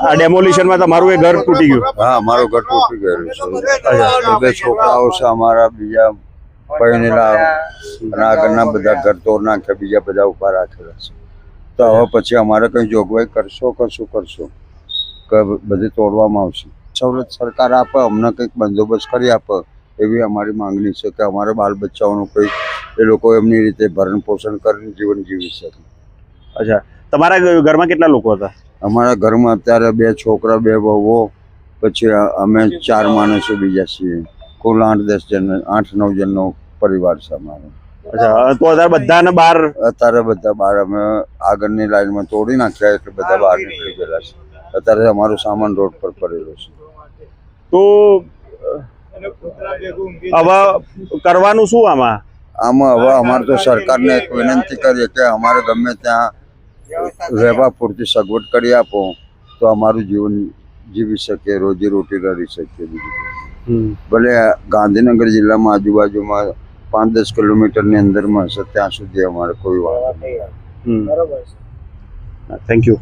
આ ડેમોલિશનમાં તમારું એ ઘર તૂટી ગયું? હા, મારું ઘર તૂટી ગયેલું છે. બે છોકરાઓ છે અમારા, બીજા પરણેલા, અને આગળના બધા ઘર તોડ નાખ્યા, બીજા બધા ઉભા રાખેલા છે. તો હવે પછી અમારે કઈ જોગવાઈ કરશો કે શું કરશો કે બધું તોડવામાં આવશે? સવલત સરકાર આપે, અમને કંઈક બંદોબસ્ત કરી આપે એવી અમારી માંગણી છે કે અમારા બાલ બચ્ચાઓનું કંઈક એ લોકો એમની રીતે ભરણ પોષણ કરીને જીવન જીવી શકે. અચ્છા, તમારા ઘરમાં કેટલા લોકો હતા? અમારા ઘરમાં અત્યારે 2 છોકરા, 2 વહુઓ, પછી અમે 4 માણસો બીજા છીએ. કુલ 8-10 જણ, 8-9 જણનો પરિવાર છે અમારો. અચ્છા, તો અત્યારે બધાને બહાર? અત્યારે બધા બહાર, અમે આગળની લાઈનમાં તોડી નાખ્યા એટલે બધા બહાર નીકળી ગયેલા છે. અત્યારે અમારો સામાન રોડ પર પડેલો છે. તો હવે કરવાનું શું આમાં? હવે અમારે તો સરકારને એક વિનંતી કરીએ કે અમારે ગમે ત્યાં રહેવા પૂરતી સગવડ કરી આપો તો અમારું જીવન જીવી શકીએ, રોજી રોટી કરી શકીએ. ભલે ગાંધીનગર જિલ્લામાં આજુબાજુમાં 5-10 કિલોમીટરની અંદરમાં હશે ત્યાં સુધી અમારે કોઈ વાંધો નહીં. Thank you.